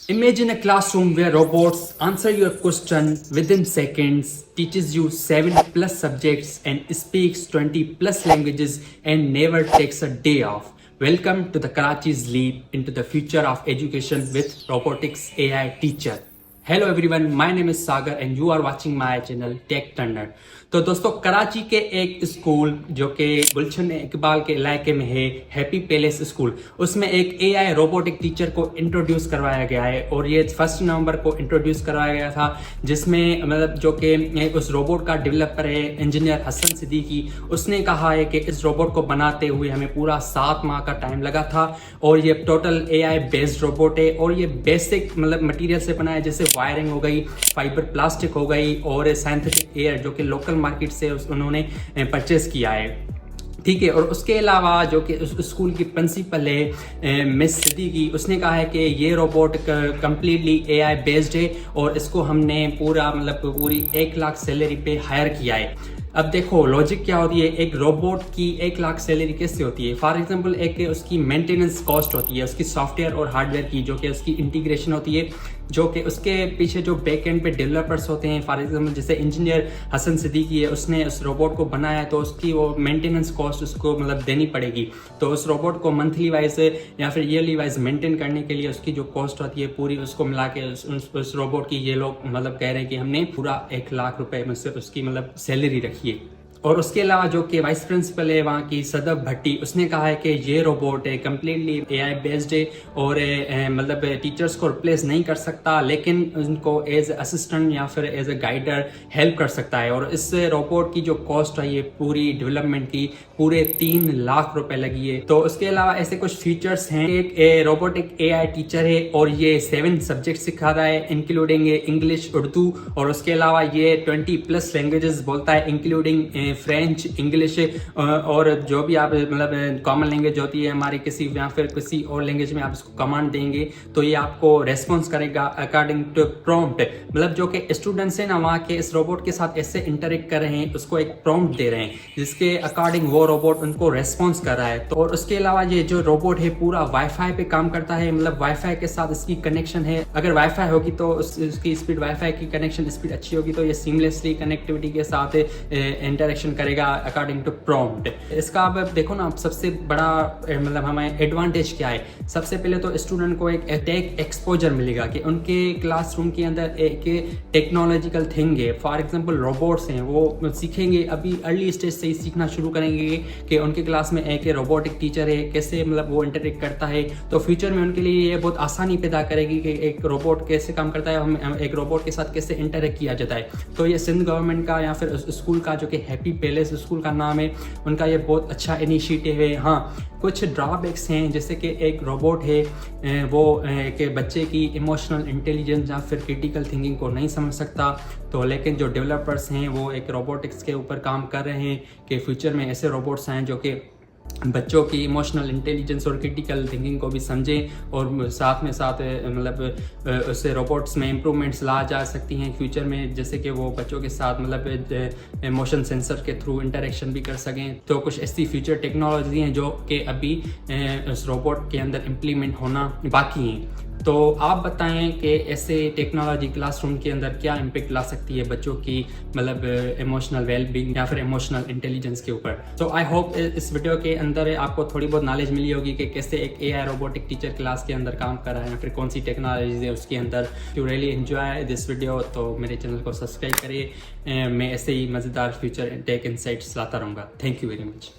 Imagine a classroom where robots answer your question within seconds, teaches you 7 plus subjects, and speaks 20 plus languages and never takes a day off. Welcome to the Karachi's leap into the future of education with Robotics AI Teacher. Hello everyone, my name is Sagar and you are watching my channel tech turner. तो दोस्तों, कराची के एक school जो कि गुलशन इकबाल के इलाके में है, हैप्पी पैलेस स्कूल, उसमें एक एआई रोबोटिक टीचर को इंट्रोड्यूस करवाया गया है और ये 1 नवंबर को इंट्रोड्यूस करवाया गया था, जिसमें मतलब जो कि उस रोबोट का डेवलपर है इंजीनियर हसन सिद्दीकी, उसने कहा है कि इस रोबोट को बनाते हुए हमें पूरा 7 माह का टाइम लगा था और ये टोटल एआई बेस्ड रोबोट है और ये बेसिक मतलब मटेरियल से बना है, जैसे वायरिंग हो गई, फाइबर प्लास्टिक हो गई और सिंथेटिक एयर जो कि लोकल मार्केट से उन्होंने परचेस किया है। ठीक है। और उसके अलावा जो कि उस स्कूल की प्रिंसिपल है मिस सिद्दीकी, उसने कहा है कि ये रोबोट कम्प्लीटली एआई बेस्ड है और इसको हमने पूरी 1 लाख सैलरी पे हायर किया है। अब देखो लॉजिक क्या होती है, एक रोबोट की 1 लाख सैलरी कैसे होती है? फॉर एग्जांपल एक उसकी मेंटेनेंस कॉस्ट होती है, उसकी सॉफ्टवेयर और हार्डवेयर की, जो कि उसकी इंटीग्रेशन होती है, जो कि उसके पीछे जो बैक एंड पे डेवलपर्स होते हैं। फॉर एग्जांपल जैसे इंजीनियर हसन सिद्दीकी है, उसने उस रोबोट को बनाया तो उसकी वो मेंटेनेंस कॉस्ट उसको देनी पड़ेगी। तो उस रोबोट को मंथली वाइज या फिर ईयरली वाइज मेंटेन करने के लिए उसकी जो कॉस्ट होती है पूरी, उसको मिला के उस रोबोट की ये लोग कह रहे हैं कि हमने पूरा 1 लाख रुपए में से उसकी सैलरी रखी है। और उसके अलावा जो कि वाइस प्रिंसिपल है वहाँ की सदब भट्टी, उसने कहा है कि ये रोबोट है कम्प्लीटली एआई बेस्ड है और टीचर्स को रिप्लेस नहीं कर सकता, लेकिन उनको एज असिस्टेंट या फिर एज ए गाइडर हेल्प कर सकता है। और इस रोबोट की जो कॉस्ट है ये पूरी डेवलपमेंट की पूरे 3 लाख रुपए लगी है। तो उसके अलावा ऐसे कुछ फीचर्स हैं। एक रोबोटिक एआई टीचर है और ये 7 सब्जेक्ट सिखाता है इंक्लूडिंग इंग्लिश, उर्दू, और उसके अलावा ये 20 प्लस लैंग्वेजेस बोलता है इंक्लूडिंग फ्रेंच, इंग्लिश और जो भी आप कॉमन लैंग्वेज होती है हमारी किसी या फिर किसी और लैंग्वेज में आप इसको कमांड देंगे तो ये आपको रेस्पॉन्स करेगा अकॉर्डिंग टू प्रॉम्प्ट। जो कि स्टूडेंट्स हैं ना वहाँ के इस रोबोट के साथ ऐसे इंटरेक्ट कर रहे हैं, उसको एक प्रॉम्प्ट दे रहे हैं जिसके अकॉर्डिंग वो रोबोट उनको रेस्पॉन्स कर रहा है। तो और उसके अलावा ये जो रोबोट है पूरा वाईफाई पे काम करता है, वाईफाई के साथ इसकी कनेक्शन है। अगर वाईफाई होगी तो उसकी स्पीड, वाईफाई की कनेक्शन स्पीड अच्छी होगी तो ये सीमलेसली कनेक्टिविटी के साथ इंटरेक्शन करेगा अकॉर्डिंग टू प्रॉम्प्ट। इसका अब देखो ना, सबसे बड़ा हमें एडवांटेज क्या है? सबसे पहले तो स्टूडेंट को एक टेक एक्सपोजर मिलेगा कि उनके क्लासरूम के अंदर एक टेक्नोलॉजिकल थिंग है। फॉर एग्जांपल रोबोट्स हैं, वो सीखेंगे, अभी अर्ली स्टेज से ही सीखना शुरू करेंगे कि उनके क्लास में एक रोबोटिक टीचर है, कैसे वो इंटरेक्ट करता है। तो फ्यूचर में उनके लिए ये बहुत आसानी पैदा करेगी कि एक रोबोट कैसे काम करता है, हम एक रोबोट के साथ कैसे इंटरेक्ट किया जाता है। तो ये सिंध गवर्नमेंट का या फिर स्कूल का जो कि हैप्पी पैलेस स्कूल का नाम है, उनका ये बहुत अच्छा इनिशिएटिव है। हाँ, कुछ ड्रॉबैक्स हैं, जैसे कि एक रोबोट है वो एक बच्चे की इमोशनल इंटेलिजेंस या फिर क्रिटिकल थिंकिंग को नहीं समझ सकता। तो लेकिन जो डेवलपर्स हैं वो एक रोबोटिक्स के ऊपर काम कर रहे हैं कि फ्यूचर में ऐसे रोबोट्स आएँ जो कि बच्चों की इमोशनल इंटेलिजेंस और क्रिटिकल थिंकिंग को भी समझें और साथ में साथ उससे रोबोट्स में इम्प्रूवमेंट्स ला जा सकती हैं फ्यूचर में, जैसे कि वो बच्चों के साथ मोशन सेंसर के थ्रू इंटरेक्शन भी कर सकें। तो कुछ ऐसी फ्यूचर टेक्नोलॉजी हैं जो कि अभी उस रोबोट के अंदर इम्प्लीमेंट होना बाकी हैं। तो आप बताएं कि ऐसे टेक्नोलॉजी क्लासरूम के अंदर क्या इम्पेक्ट ला सकती है बच्चों की इमोशनल वेलबींग या फिर इमोशनल इंटेलिजेंस के ऊपर। तो आई होप इस वीडियो के अंदर आपको थोड़ी बहुत नॉलेज मिली होगी कि कैसे एक एआई रोबोटिक टीचर क्लास के अंदर काम कर रहा है या फिर कौन सी टेक्नोलॉजीज है उसके अंदर। To really enjoy this video तो मेरे चैनल को सब्सक्राइब करिए। मैं ऐसे ही मज़ेदार फ्यूचर टेक इनसाइट्स लाता रहूँगा। Thank you very much.